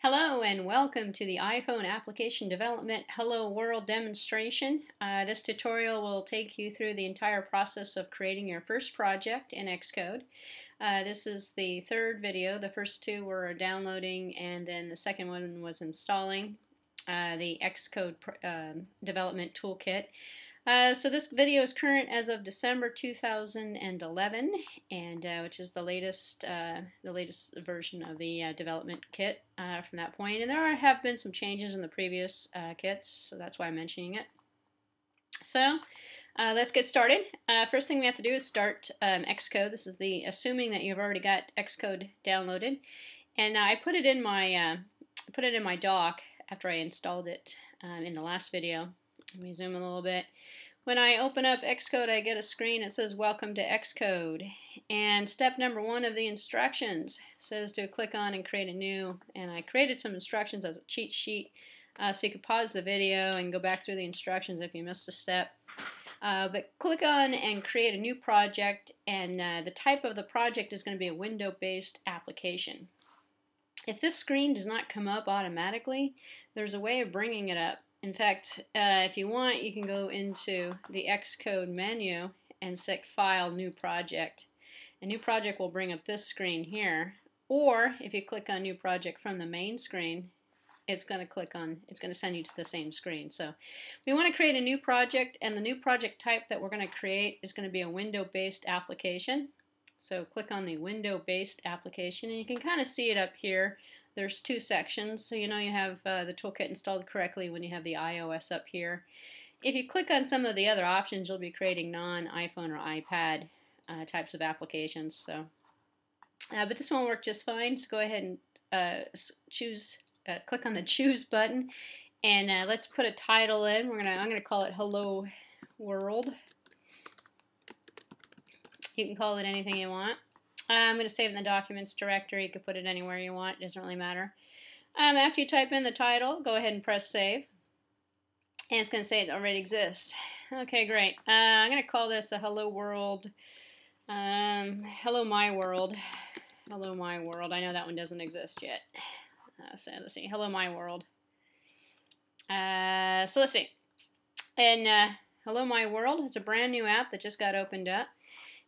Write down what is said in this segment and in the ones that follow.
Hello and welcome to the iPhone application development Hello World demonstration. This tutorial will take you through the entire process of creating your first project in Xcode. This is the third video. The first two were downloading and then the second one was installing the Xcode development toolkit. So this video is current as of December 2011, and which is the latest version of the development kit from that point. And there have been some changes in the previous kits, so that's why I'm mentioning it. So let's get started. First thing we have to do is start Xcode. This is assuming that you've already got Xcode downloaded, and I put it in my dock after I installed it in the last video. Let me zoom in a little bit. When I open up Xcode, I get a screen that says Welcome to Xcode. And step number one of the instructions says to click on and create a new. And I created some instructions as a cheat sheet so you could pause the video and go back through the instructions if you missed a step. But click on and create a new project, and the type of the project is going to be a window-based application. If this screen does not come up automatically, there's a way of bringing it up. In fact, if you want, you can go into the Xcode menu and select File, New Project. A new project will bring up this screen here. Or if you click on New Project from the main screen, it's going to send you to the same screen. So we want to create a new project, and the new project type that we're going to create is going to be a window-based application. So click on the window-based application, and you can kind of see it up here. There's two sections, so you know you have the toolkit installed correctly when you have the iOS up here. If you click on some of the other options, you'll be creating non-iPhone or iPad types of applications. So, but this one worked just fine. So go ahead and click on the Choose button, and let's put a title in. I'm gonna call it Hello World. You can call it anything you want. I'm going to save in the documents directory. You can put it anywhere you want. It doesn't really matter. After you type in the title, go ahead and press save. And it's going to say it already exists. Okay, great. I'm going to call this a Hello World. Hello My World. Hello My World. I know that one doesn't exist yet. So let's see. Hello My World. So let's see. And Hello My World. It's a brand new app that just got opened up.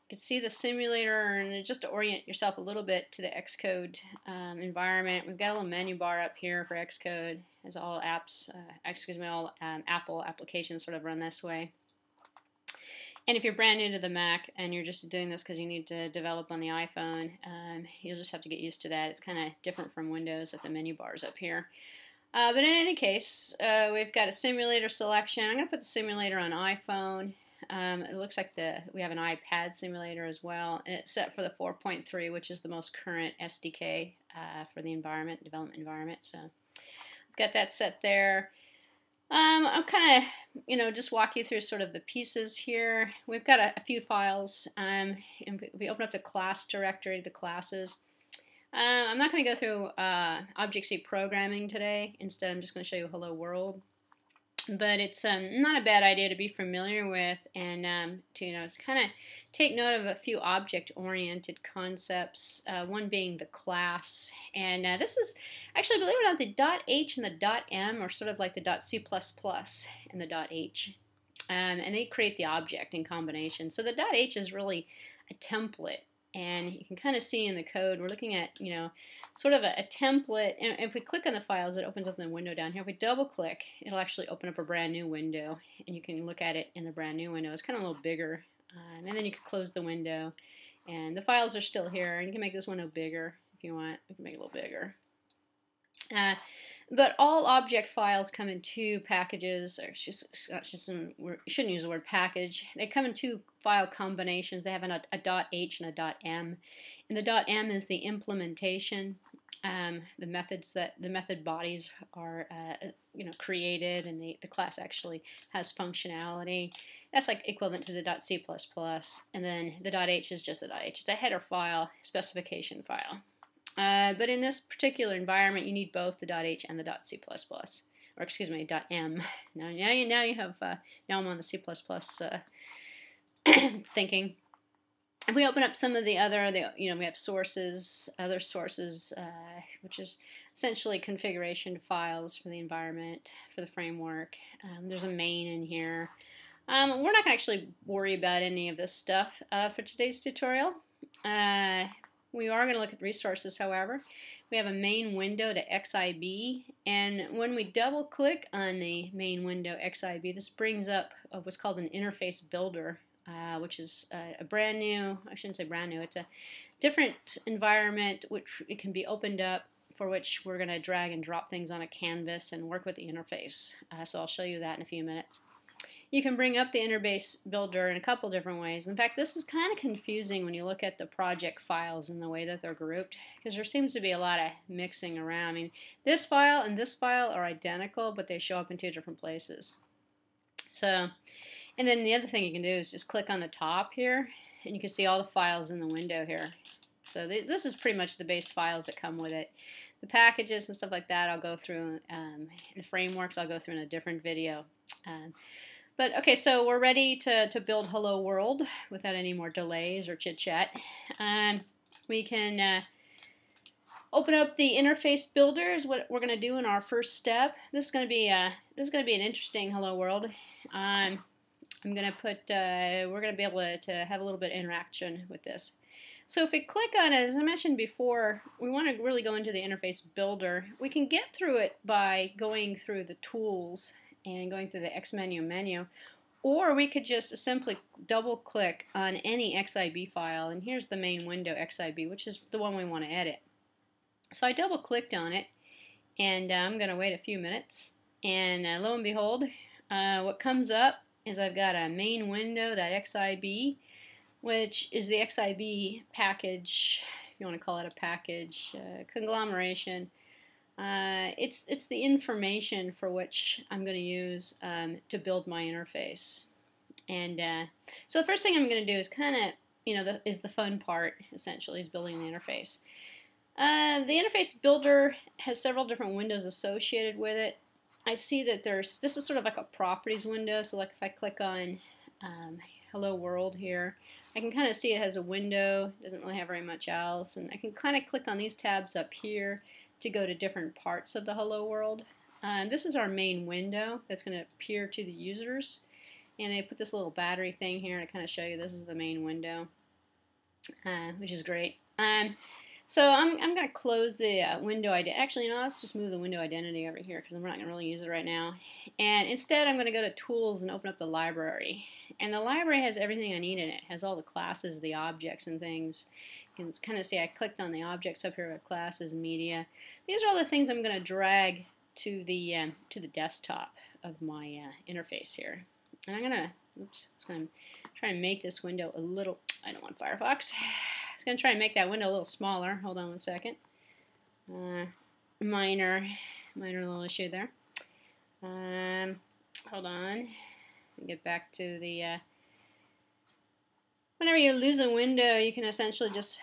You can see the simulator, and just to orient yourself a little bit to the Xcode environment, we've got a little menu bar up here for Xcode, as all apps, all Apple applications sort of run this way. And if you're brand new to the Mac and you're just doing this because you need to develop on the iPhone, you'll just have to get used to that. It's kind of different from Windows that the menu bar is up here. But in any case, we've got a simulator selection. I'm going to put the simulator on iPhone. It looks like we have an iPad simulator as well. It's set for the 4.3, which is the most current SDK for the development environment. So I've got that set there. I'll kind of, just walk you through sort of the pieces here. We've got a few files. If we open up the class directory, the classes. I'm not going to go through Object-C programming today. Instead, I'm just going to show you Hello World. But it's not a bad idea to be familiar with, and to kind of take note of a few object-oriented concepts. One being the class, and this is actually, believe it or not, the .h and the .m are sort of like the .c++ and the .h, and they create the object in combination. So the .h is really a template. And you can kind of see in the code, we're looking at, sort of a template. And if we click on the files, it opens up the window down here. If we double click, it'll actually open up a brand new window. And you can look at it in the brand new window. It's kind of a little bigger. And then you can close the window. And the files are still here. And you can make this window bigger if you want. You can make it a little bigger. But all object files come in two packages, or you shouldn't use the word package. They come in two file combinations. They have a .h and a .m. And the .m is the implementation, the method bodies are created, and the class actually has functionality. That's like equivalent to the .c++. And then the .h is just the .h. It's a header file, specification file. But in this particular environment, you need both the .h and the .c++, or excuse me, .m. Now you have now I'm on the C++ thinking. if we open up some of the other, we have sources, other sources, which is essentially configuration files for the environment, for the framework. There's a main in here. We're not going to actually worry about any of this stuff for today's tutorial. We are going to look at resources, however. We have a main window to XIB, and when we double click on the main window XIB, this brings up what's called an interface builder, which is a brand new, I shouldn't say brand new, it's a different environment which it can be opened up, for which we're going to drag and drop things on a canvas and work with the interface. So I'll show you that in a few minutes. You can bring up the interface builder in a couple different ways. In fact, this is kind of confusing when you look at the project files and the way that they're grouped, because there seems to be a lot of mixing around. I mean, this file and this file are identical, but they show up in two different places. So, and then the other thing you can do is just click on the top here, and you can see all the files in the window here. So this is pretty much the base files that come with it. The packages and stuff like that I'll go through, the frameworks I'll go through in a different video. But okay, so we're ready to build Hello World without any more delays or chit-chat. We can open up the interface builder is what we're going to do in our first step. This is going to be an interesting Hello World. I'm going to put we're going to be able to have a little bit of interaction with this. So if we click on it, as I mentioned before, we want to really go into the interface builder. We can get through it by going through the tools and going through the X menu, or we could just simply double click on any XIB file, and here's the main window XIB, which is the one we want to edit. So I double clicked on it, and I'm going to wait a few minutes, and lo and behold, what comes up is I've got a main window.xib, which is the XIB package, if you want to call it a package, conglomeration. It's the information for which I'm going to use to build my interface. And so the first thing I'm going to do is kind of, is the fun part, essentially, is building the interface. The interface builder has several different windows associated with it. I see that this is sort of like a properties window, so like if I click on Hello World here, I can kind of see it has a window, doesn't really have very much else, and I can kind of click on these tabs up here to go to different parts of the Hello World. This is our main window that's going to appear to the users, and I put this little battery thing here to kind of show you this is the main window, which is great. So I'm going to close the window identity. Actually, no, let's just move the window identity over here because I'm not going to really use it right now. And instead, I'm going to go to Tools and open up the library. And the library has everything I need in it. It has all the classes, the objects, and things. You can kind of see I clicked on the objects up here with classes, media. These are all the things I'm going to drag to the desktop of my interface here. And I'm going to, it's going to try and make this window a little, I don't want Firefox. Going to try and make that window a little smaller. Hold on one second. Minor little issue there. Hold on. Get back to the. Whenever you lose a window, you can essentially just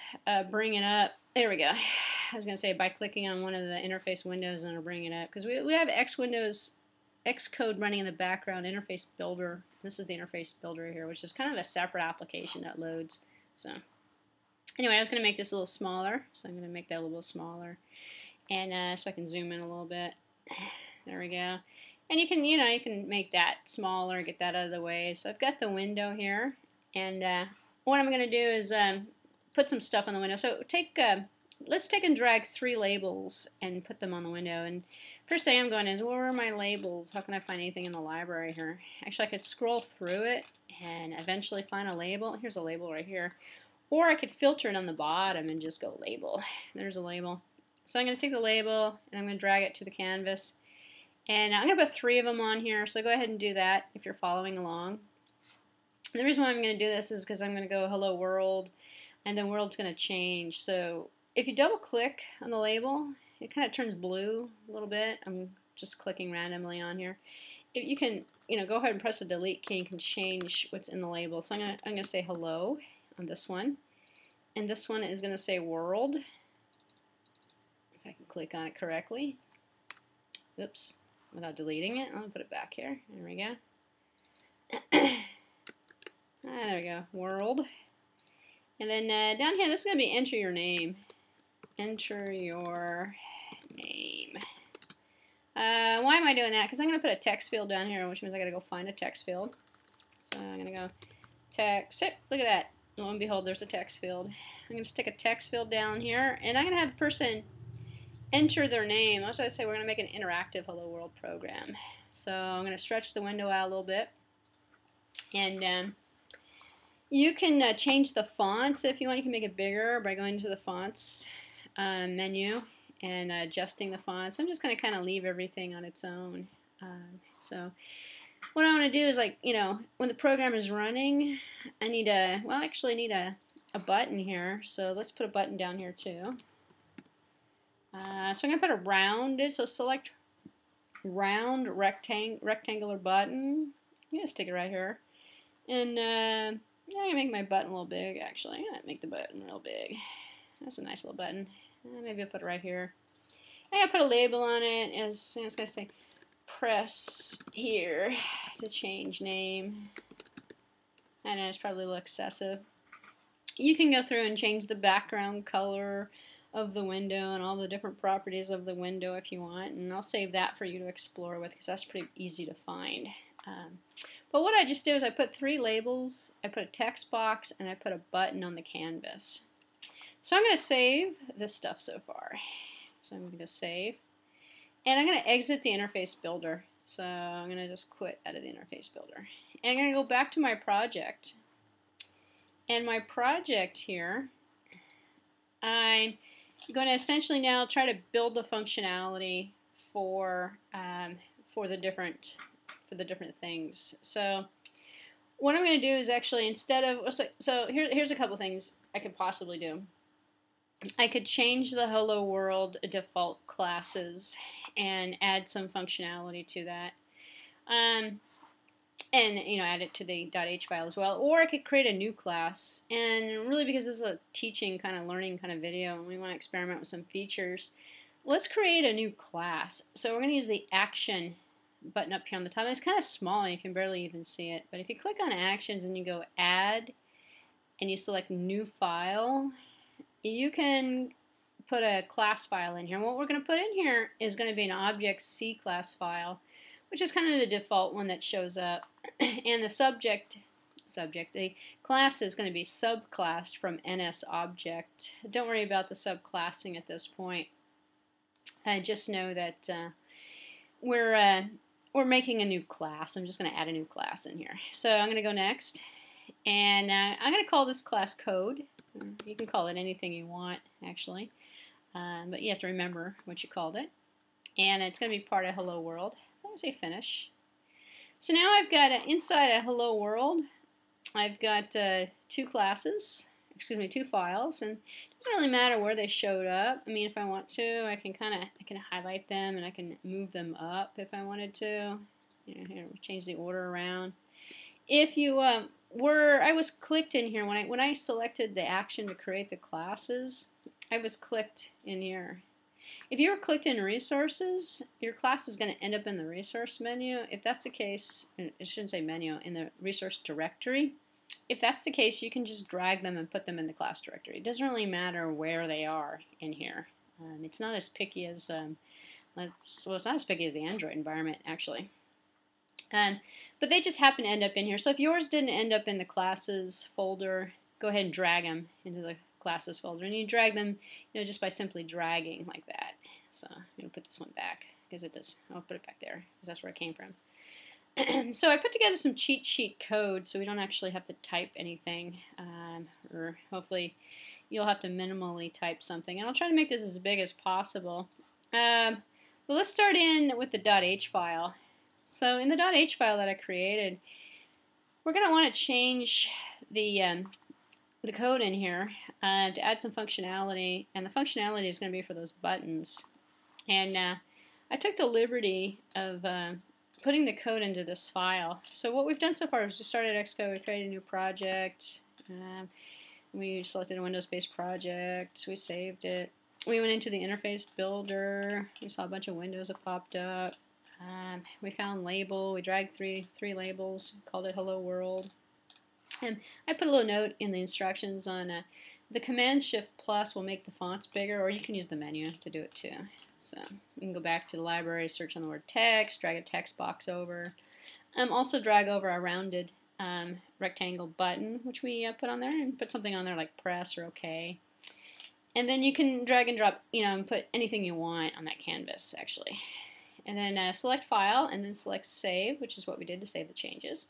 bring it up. There we go. I was going to say by clicking on one of the interface windows and it'll bring it up because we have Xcode running in the background. Interface builder. This is the interface builder here, which is kind of a separate application that loads. So. Anyway, I was going to make this a little smaller, so I'm going to make that a little smaller, and so I can zoom in a little bit. There we go. And you can make that smaller, get that out of the way. So I've got the window here, and what I'm going to do is put some stuff on the window. So let's take and drag 3 labels and put them on the window. And first thing I'm going is, where are my labels? How can I find anything in the library here? Actually, I could scroll through it and eventually find a label. Here's a label right here. Or I could filter it on the bottom and just go label. There's a label. So I'm going to take the label and I'm going to drag it to the canvas. And I'm going to put 3 of them on here. So go ahead and do that if you're following along. The reason why I'm going to do this is because I'm going to go Hello World, and then world's going to change. So if you double click on the label, it kind of turns blue a little bit. I'm just clicking randomly on here. If you can, go ahead and press the delete key. You can change what's in the label. So I'm going to say hello on this one, and this one is going to say world, if I can click on it correctly. Oops, without deleting it. I'll put it back here. There we go. There we go, world. And then down here, this is going to be enter your name. Enter your name. Why am I doing that? Because I'm going to put a text field down here, which means I got to go find a text field. So I'm going to go text. Look at that. Lo and behold, there's a text field. I'm going to stick a text field down here, and I'm going to have the person enter their name. That's why I say we're going to make an interactive Hello World program. So I'm going to stretch the window out a little bit. And you can change the fonts if you want. You can make it bigger by going to the fonts menu and adjusting the fonts. I'm just going to kind of leave everything on its own. So what I want to do is, like, you know, when the program is running, I need a, well, actually I need a button here. So let's put a button down here too. So I'm going to put a rounded, so select round rectangular button. I'm going to stick it right here. And I'm going to make my button a little big, actually. I'm going to make the button real big. That's a nice little button. Maybe I'll put it right here. I'm going to put a label on it. And it's going to say, press here to change name. I know it's probably a little excessive. You can go through and change the background color of the window and all the different properties of the window if you want, and I'll save that for you to explore with because that's pretty easy to find. But what I just did is I put 3 labels, I put a text box, and I put a button on the canvas. So I'm going to save this stuff so far. So I'm going to save, and I'm going to exit the interface builder. So I'm going to just quit out of the interface builder. And I'm going to go back to my project. And my project here, I'm going to essentially now try to build the functionality for the different things. So what I'm going to do is actually, instead of, so here's a couple things I could possibly do. I could change the Hello World default classes and add some functionality to that. And, you know, add it to the .h file as well. Or I could create a new class. And really, because this is a teaching kind of learning kind of video and we want to experiment with some features, let's create a new class. So we're going to use the action button up here on the top. It's kind of small. You can barely even see it. But if you click on actions and you go add and you select new file, you can put a class file in here. And what we're going to put in here is going to be an Object-C class file, which is kind of the default one that shows up. And the the class is going to be subclassed from NSObject. Don't worry about the subclassing at this point. Just know that we're making a new class. I'm just going to add a new class in here. So I'm going to go next, and I'm going to call this class code. You can call it anything you want, actually, but you have to remember what you called it. And it's going to be part of Hello World. So I'm going to say finish. So now I've got, inside a Hello World, I've got 2 classes, two files, and it doesn't really matter where they showed up. I mean, if I want to, I can highlight them and I can move them up if I wanted to. You know, here, change the order around. If you I was clicked in here when I selected the action to create the classes, I was clicked in here. If you were clicked in resources, your class is going to end up in the resource menu. If that's the case, I shouldn't say menu, in the resource directory. If that's the case, you can just drag them and put them in the class directory. It doesn't really matter where they are in here. It's not as picky as, it's not as picky as the Android environment, actually. But they just happen to end up in here. So if yours didn't end up in the classes folder, go ahead and drag them into the classes folder, and you drag them, you know, just by simply dragging like that. So I'm going to put this one back because it does. I'll put it back there because that's where it came from. So I put together some cheat sheet code so we don't actually have to type anything, or hopefully you'll have to minimally type something. And I'll try to make this as big as possible. But let's start in with the .h file. So in the .h file that I created, we're going to want to change the code in here to add some functionality, and the functionality is going to be for those buttons. And I took the liberty of putting the code into this file. So what we've done so far is we started Xcode, we created a new project, we selected a Windows-based project, we saved it, we went into the interface builder, we saw a bunch of windows that popped up, we found label, we dragged three labels, called it Hello World. And I put a little note in the instructions on the Command-Shift+ will make the fonts bigger, or you can use the menu to do it too. So you can go back to the library, search on the word text, drag a text box over. Also drag over a rounded rectangle button, which we put on there, and put something on there like press or OK. And then you can drag and drop, and put anything you want on that canvas, actually. And then select File, and then select Save, which is what we did to save the changes.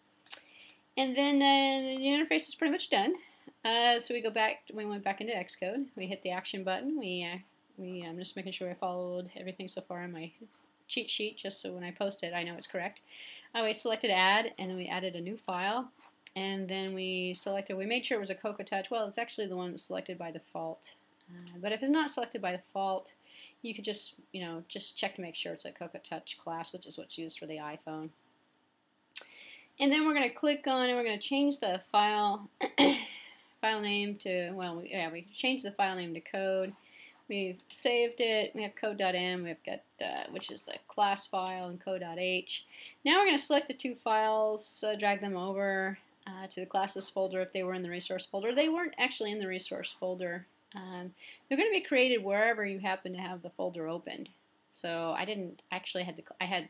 And then the interface is pretty much done. So we went back into Xcode. We hit the Action button. I'm just making sure I followed everything so far on my cheat sheet, just so when I post it I know it's correct. We selected Add, and then we added a new file. And then we made sure it was a Cocoa Touch. Well, it's actually the one that's selected by default. But if it's not selected by default, you could just check to make sure it's a Cocoa Touch class, which is what's used for the iPhone. And then we're going to click on, and we're going to change the file name to, we changed the file name to code. We've saved it. We have code.m. We've got, which is the class file, and code.h. Now we're going to select the two files, drag them over to the classes folder if they were in the resource folder. They weren't actually in the resource folder. They're going to be created wherever you happen to have the folder opened. So I didn't actually I had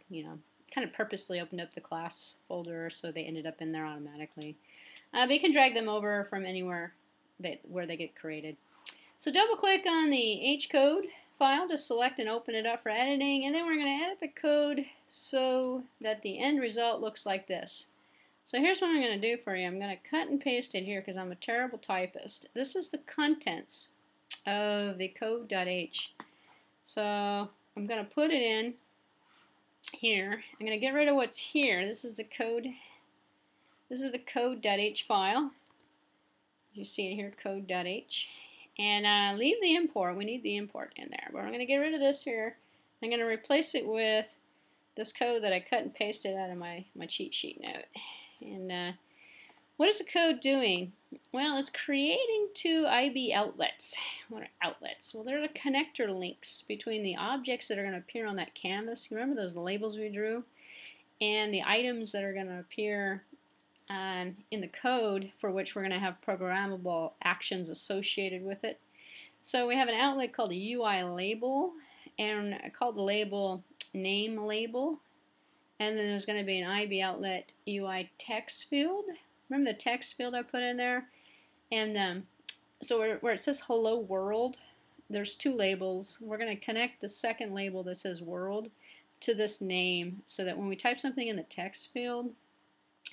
kind of purposely opened up the class folder, so they ended up in there automatically. But you can drag them over from anywhere where they get created. So double click on the Hcode file to select and open it up for editing, and then we're going to edit the code so that the end result looks like this. So here's what I'm going to do for you. I'm going to cut and paste it here because I'm a terrible typist. This is the contents of the code.h. So I'm going to put it in here. I'm going to get rid of what's here. This is the code. This is the code.h file. You see it here, code.h. And leave the import. We need the import in there. But I'm going to get rid of this here. I'm going to replace it with this code that I cut and pasted out of my cheat sheet note. And what is the code doing? Well, it's creating two IB outlets. What are outlets? Well, they're the connector links between the objects that are going to appear on that canvas. You remember those labels we drew? And the items that are going to appear in the code, for which we're going to have programmable actions associated with it. So we have an outlet called a UI label, and I called the label name label. And then there's going to be an IB outlet UI text field. Remember the text field I put in there? And so where it says hello world, there's two labels. We're going to connect the second label that says world to this name, so that when we type something in the text field,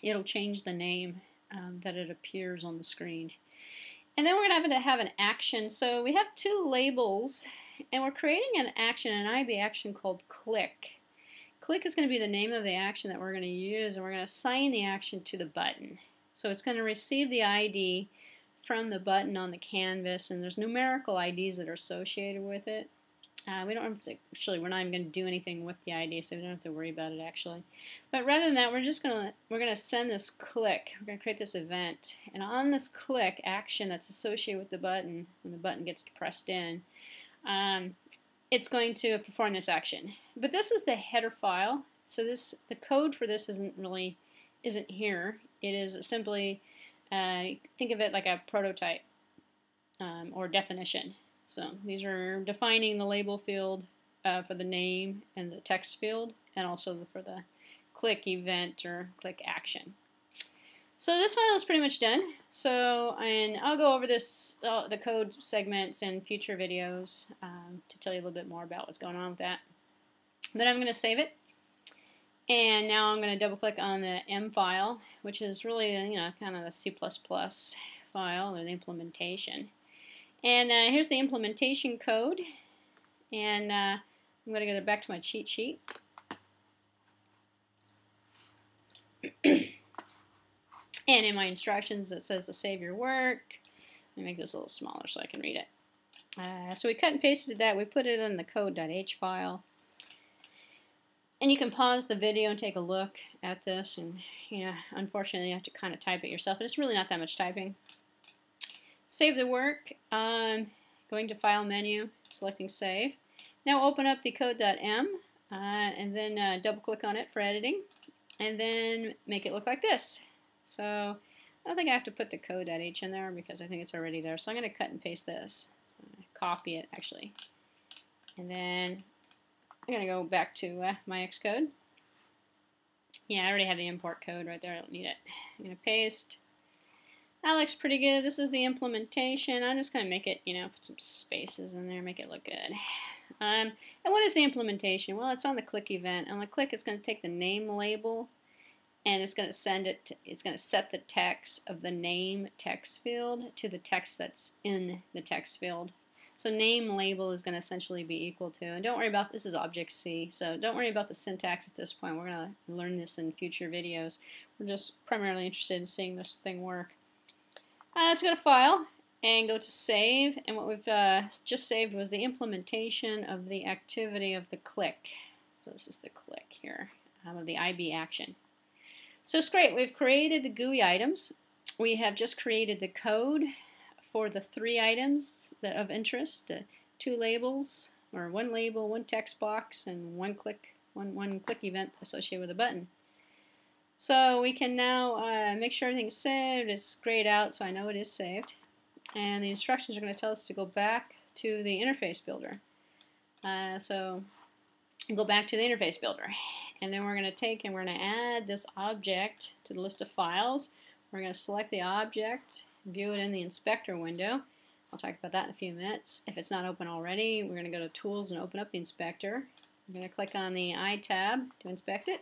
it'll change the name that it appears on the screen. And then we're going to have an action. So we have two labels, and we're creating an action, an IB action called click. Click is going to be the name of the action that we're going to use, and we're going to assign the action to the button. So it's going to receive the ID from the button on the canvas, and there's numerical IDs that are associated with it. We don't have to, actually, we're not even going to do anything with the ID, so we don't have to worry about it actually. But rather than that, we're going to send this click. We're going to create this event, and on this click action that's associated with the button, when the button gets pressed in, it's going to perform this action. But this is the header file, so the code for this isn't here. It is simply think of it like a prototype or definition. So these are defining the label field for the name and the text field, and also for the click event or click action. So this file is pretty much done. And I'll go over this the code segments in future videos to tell you a little bit more about what's going on with that. But I'm going to save it, and now I'm going to double click on the M file, which is really kind of the C++ file or the implementation. And here's the implementation code, and I'm going to go back to my cheat sheet. And in my instructions it says to save your work. Let me make this a little smaller so I can read it. So we cut and pasted that. We put it in the code.h file. And you can pause the video and take a look at this, and unfortunately you have to kind of type it yourself, but it's really not that much typing. Save the work, going to File menu, selecting Save. Now open up the code.m and then double click on it for editing, and then make it look like this. So I don't think I have to put the code.h in there because I think it's already there. So I'm going to cut and paste this. So I'm going to copy it actually. And then I'm going to go back to my Xcode. Yeah, I already have the import code right there. I don't need it. I'm going to paste. That looks pretty good. This is the implementation. I'm just going to make it, put some spaces in there, make it look good. And what is the implementation? Well, it's on the click event. On the click, it's going to take the name label, and it's going to send it to, it's going to set the text of the name text field to the text that's in the text field. So name label is going to essentially be equal to, and don't worry about, this is Object-C, so don't worry about the syntax at this point. We're going to learn this in future videos. We're just primarily interested in seeing this thing work. Let's go to File and go to Save, and what we've just saved was the implementation of the activity of the click. So this is the click here, of the IB action. So it's great. We've created the GUI items. We have just created the code for the 3 items of interest, 2 labels, or 1 label, 1 text box, and one click event associated with a button. So we can now make sure everything's saved. It's grayed out, so I know it is saved. And the instructions are going to tell us to go back to the interface builder. So go back to the interface builder. And then we're going to take and we're going to add this object to the list of files. We're going to select the object, view it in the inspector window. I'll talk about that in a few minutes. If it's not open already, we're going to go to Tools and open up the inspector. We're going to click on the I tab to inspect it,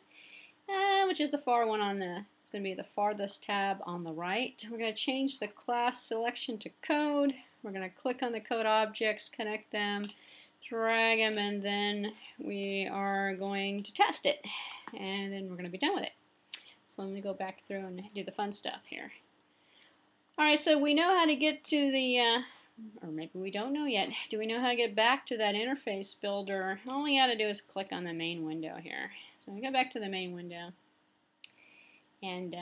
which is the far one on the, it's going to be the farthest tab on the right. We're going to change the class selection to code. We're going to click on the code objects, connect them, drag them, and then we are going to test it. And then we're going to be done with it. So let me go back through and do the fun stuff here. Alright, so we know how to get to the, or maybe we don't know yet. Do we know how to get back to that interface builder? All we got to do is click on the main window here. So we go back to the main window. And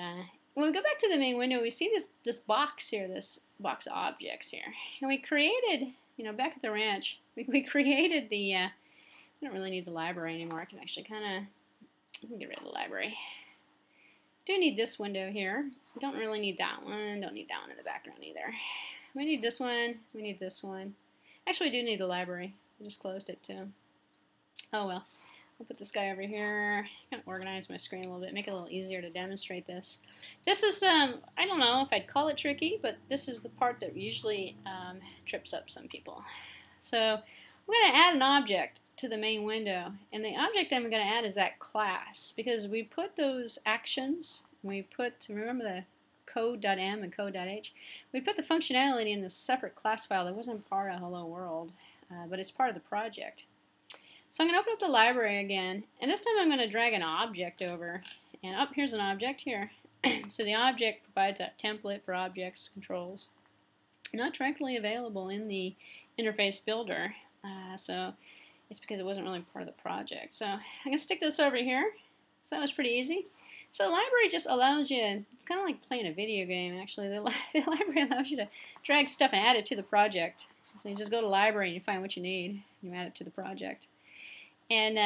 when we go back to the main window, we see this box here, this box of objects here. And we created, back at the ranch, we created the, we don't really need the library anymore. I can actually get rid of the library. Do need this window here. Don't really need that one. Don't need that one in the background either. We need this one. We need this one. Actually, we do need the library. I just closed it too. Oh well. I'll put this guy over here. Kind of organize my screen a little bit, make it a little easier to demonstrate this. This is, I don't know if I'd call it tricky, but this is the part that usually trips up some people. So I'm going to add an object to the main window, and the object I'm going to add is that class, because we put those actions, we put, remember the code.m and code.h, we put the functionality in this separate class file that wasn't part of Hello World, but it's part of the project. So I'm going to open up the library again, and this time I'm going to drag an object over, and here's an object here. So the object provides a template for objects controls, not directly available in the interface builder, so it's because it wasn't really part of the project. So I'm going to stick this over here. So that was pretty easy. So the library just allows you, it's kind of like playing a video game actually. The library allows you to drag stuff and add it to the project. So you just go to library and you find what you need, you add it to the project. And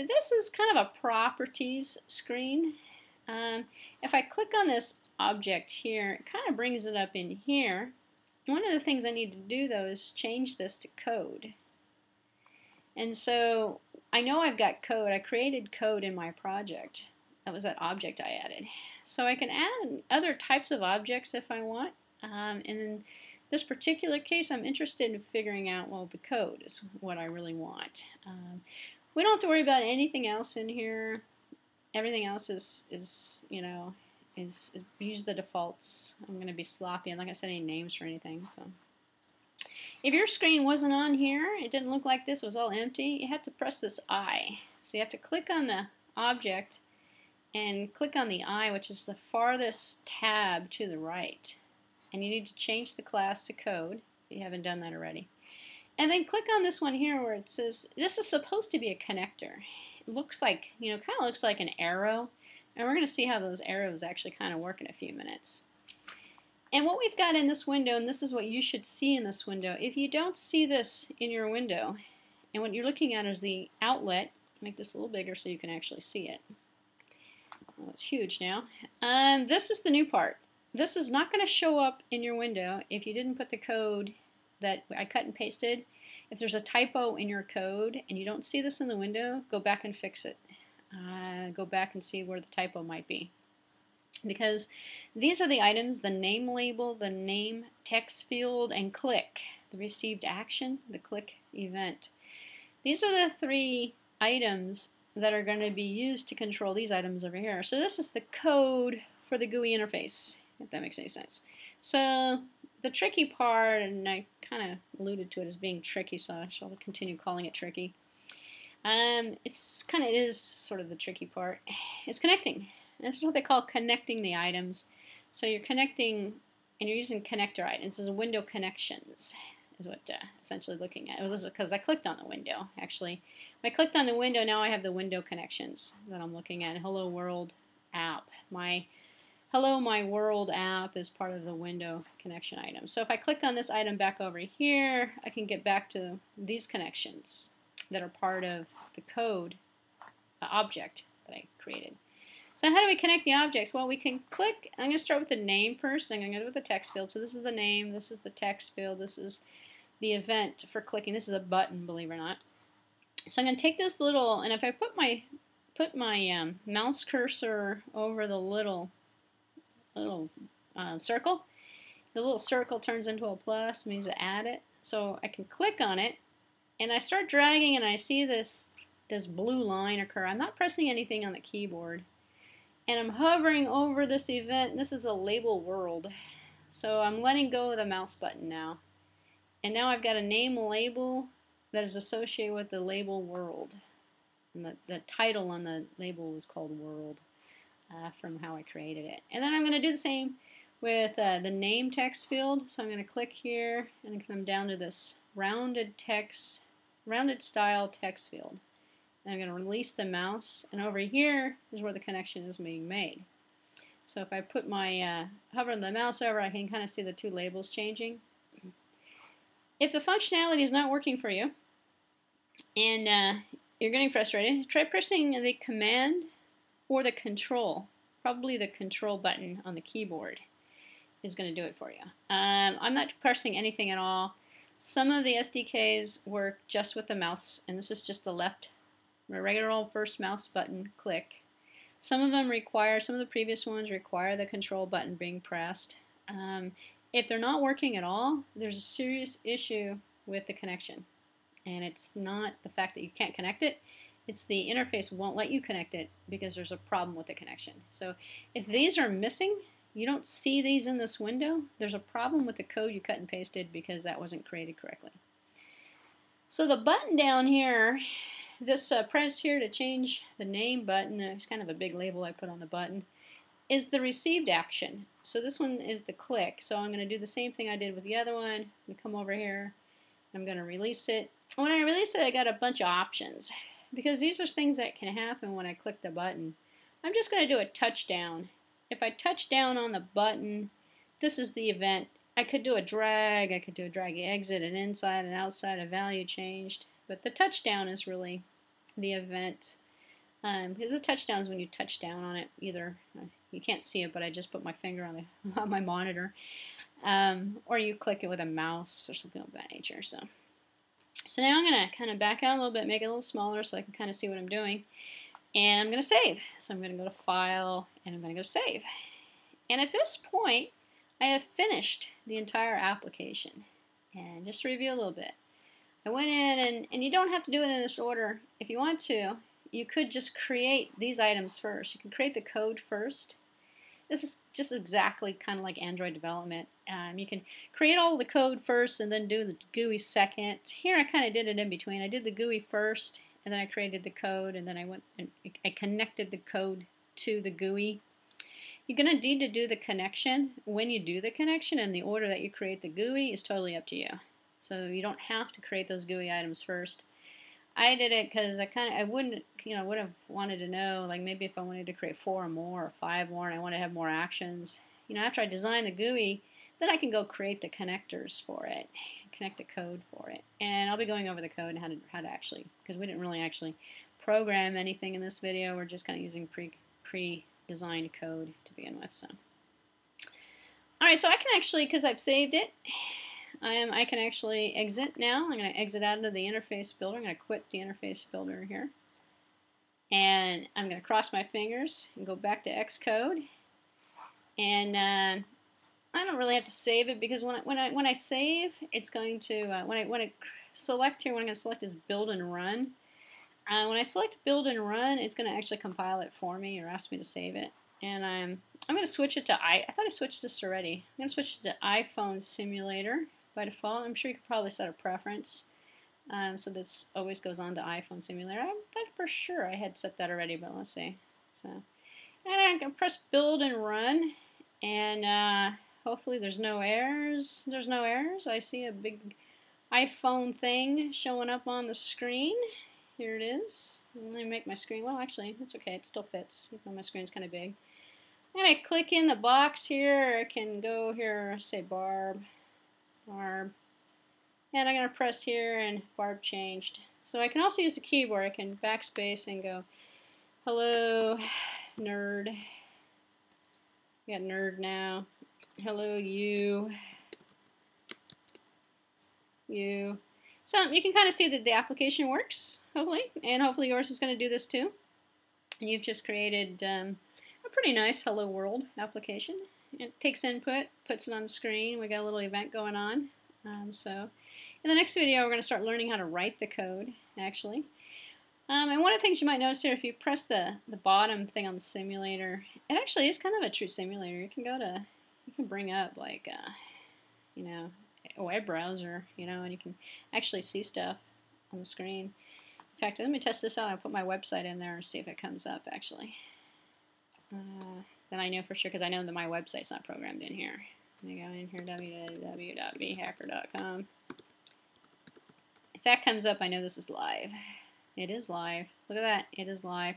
this is kind of a properties screen. If I click on this object here, it kind of brings it up in here. One of the things I need to do though is change this to code. And so I know I've got code. I created code in my project. That was that object I added. So I can add other types of objects if I want. And in this particular case, I'm interested in figuring out, well, the code is what I really want. We don't have to worry about anything else in here. Everything else is use the defaults. I'm going to be sloppy. I'm not going to set any names for anything. So if your screen wasn't on here, it didn't look like this, it was all empty, you have to press this I. So you have to click on the object and click on the I, which is the farthest tab to the right. And you need to change the class to code if you haven't done that already. And then click on this one here where it says, this is supposed to be a connector. It looks like, kind of looks like an arrow. And we're going to see how those arrows actually kind of work in a few minutes. And what we've got in this window, and this is what you should see in this window, if you don't see this in your window, and what you're looking at is the outlet, let's make this a little bigger so you can actually see it. Well, it's huge now. This is the new part. this is not going to show up in your window if you didn't put the code that I cut and pasted. If there's a typo in your code and you don't see this in the window, go back and fix it. Go back and see where the typo might be. Because these are the items: the name label, the name text field, and click, the received action, the click event. These are the three items that are going to be used to control these items over here. So this is the code for the GUI interface, if that makes any sense. So the tricky part, and I kind of alluded to it as being tricky, so I shall continue calling it tricky. It is sort of the tricky part. It's connecting. That's what they call connecting the items. So you're connecting, and you're using connector items. This is window connections, is what essentially looking at. It was because I clicked on the window, actually. When I clicked on the window, now I have the window connections that I'm looking at. Hello World app. My Hello My World app is part of the window connection item. So if I click on this item back over here, I can get back to these connections that are part of the code object that I created. So how do we connect the objects? Well, we can click. I'm going to start with the name first. I'm going to go with the text field. So this is the name. This is the text field. This is the event for clicking. This is a button, believe it or not. So I'm going to take this little, and if I put my mouse cursor over the little circle, the little circle turns into a plus, means to add it. So I can click on it, and I start dragging, and I see this blue line occur. I'm not pressing anything on the keyboard, and I'm hovering over this event. This is a label world, so I'm letting go of the mouse button now, and now I've got a name label that is associated with the label world, and the title on the label is called world from how I created it. And then I'm going to do the same with the name text field. So I'm going to click here and come down to this rounded style text field. And I'm going to release the mouse, and over here is where the connection is being made. So if I put my hover the mouse over, I can kind of see the two labels changing. If the functionality is not working for you and you're getting frustrated, try pressing the command or the control. Probably the control button on the keyboard is going to do it for you. I'm not pressing anything at all. Some of the SDKs work just with the mouse, and this is just the regular old first mouse button click. Some of the previous ones require the control button being pressed. If they're not working at all, there's a serious issue with the connection. And it's not the fact that you can't connect it, it's the interface won't let you connect it because there's a problem with the connection. So if these are missing, you don't see these in this window, there's a problem with the code you cut and pasted because that wasn't created correctly. So the button down here, this press here to change the name button, it's kind of a big label I put on the button, is the received action. So this one is the click. So I'm going to do the same thing I did with the other one. I'm going to come over here. I'm going to release it. When I release it, I got a bunch of options because these are things that can happen when I click the button. I'm just going to do a touchdown. If I touch down on the button, this is the event. I could do a drag. I could do a drag exit, and inside and outside, a value changed. But the touchdown is really the event. Because the touchdown is when you touch down on it. Either you can't see it, but I just put my finger on my monitor, or you click it with a mouse or something of that nature. So now I'm going to kind of back out a little bit, make it a little smaller so I can kind of see what I'm doing, and I'm going to save. So I'm going to go to File, and I'm going to go Save. And at this point, I have finished the entire application. And just to review a little bit, I went in, and you don't have to do it in this order. If you want to, you could just create these items first. You can create the code first. This is just exactly kind of like Android development. You can create all the code first and then do the GUI second. Here I kind of did it in between. I did the GUI first, and then I created the code, and then I went and I connected the code to the GUI. You're going to need to do the connection. When you do the connection, and the order that you create the GUI is totally up to you. So you don't have to create those GUI items first. I did it because I would have wanted to know, like maybe if I wanted to create 4 or more or 5 more and I want to have more actions. After I design the GUI, then I can go create the connectors for it, connect the code for it. And I'll be going over the code and how to actually, because we didn't really actually program anything in this video. We're just kind of using pre-designed code to begin with. Alright, so I can actually, because I've saved it, I can actually exit now. I'm going to exit out of the interface builder. I'm going to quit the interface builder here. And I'm going to cross my fingers and go back to Xcode. And I don't really have to save it because when I save, it's going to when I select here, what I'm going to select is build and run. When I select build and run, it's going to actually compile it for me or ask me to save it. And I'm going to switch it to I thought I switched this already. I'm going to switch it to iPhone Simulator by default. I'm sure you could probably set a preference. So this always goes on to iPhone Simulator. I thought for sure I had set that already, but let's see. So, and I'm going to press build and run, and hopefully there's no errors. There's no errors. I see a big iPhone thing showing up on the screen. Here it is. Let me make my screen. Well, actually, it's okay. It still fits, even though my screen's kind of big. And I click in the box here. I can go here, say Barb. And I'm going to press here and Barb changed. So I can also use the keyboard. I can backspace and go, hello, nerd. We got nerd now. Hello, you. You. So you can kind of see that the application works, hopefully. And hopefully yours is going to do this too. And you've just created a pretty nice Hello World application. It takes input, puts it on the screen. We got a little event going on. So in the next video, we're going to start learning how to write the code, actually. And one of the things you might notice here, if you press the bottom thing on the simulator, it actually is kind of a true simulator. You can bring up like, you know, a web browser, you know, and you can actually see stuff on the screen. In fact, let me test this out. I'll put my website in there and see if it comes up, actually. Then I know for sure, because I know that my website's not programmed in here. Let me go in here, www.vhacker.com. If that comes up, I know this is live. It is live. Look at that. It is live.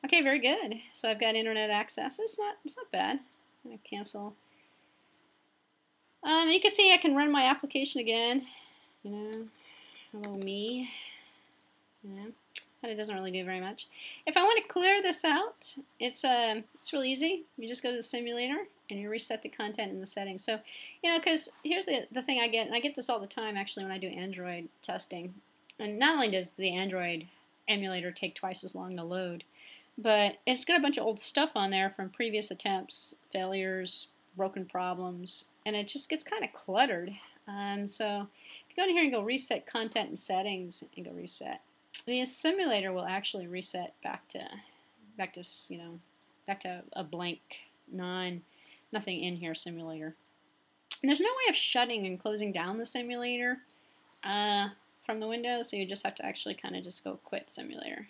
Okay, very good. So I've got internet access. It's not bad. I'm going to cancel. You can see I can run my application again. You know, hello me. Yeah. But it doesn't really do very much. If I want to clear this out, it's really easy. You just go to the simulator and you reset the content in the settings. So, you know, because here's the thing I get, and I get this all the time actually when I do Android testing. And not only does the Android emulator take twice as long to load, but it's got a bunch of old stuff on there from previous attempts, failures, broken problems, and it just gets kind of cluttered. So if you go in here and go reset content and settings and go reset, the simulator will actually reset back to a blank nothing in here simulator. And there's no way of shutting and closing down the simulator from the window, so you just have to actually kind of just go quit simulator.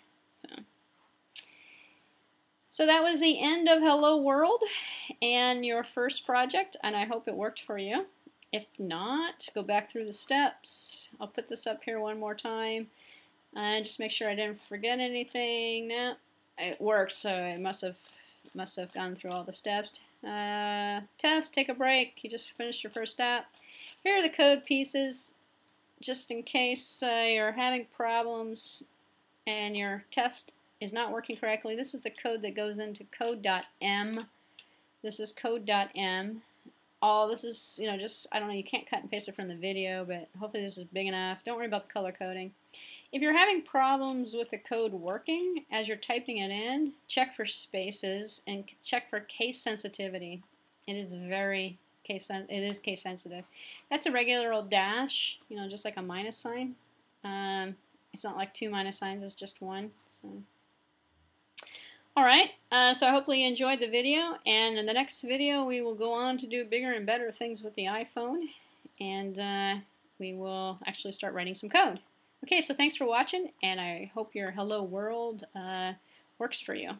So that was the end of Hello World and your first project, and I hope it worked for you. If not, go back through the steps. I'll put this up here one more time. And just make sure I didn't forget anything. No, it worked, so it must have gone through all the steps. Test, take a break. You just finished your first step. Here are the code pieces, just in case you're having problems and your test is not working correctly. This is the code that goes into code.m. This is code.m. All this is, you know, just, I don't know, you can't cut and paste it from the video, but hopefully this is big enough. Don't worry about the color coding. If you're having problems with the code working as you're typing it in, check for spaces and check for case sensitivity. It is case sensitive. That's a regular old dash, you know, just like a minus sign. It's not like two minus signs, it's just one. So. Alright, so hopefully you enjoyed the video, and in the next video we will go on to do bigger and better things with the iPhone, and we will actually start writing some code. Okay, so thanks for watching, and I hope your Hello World works for you.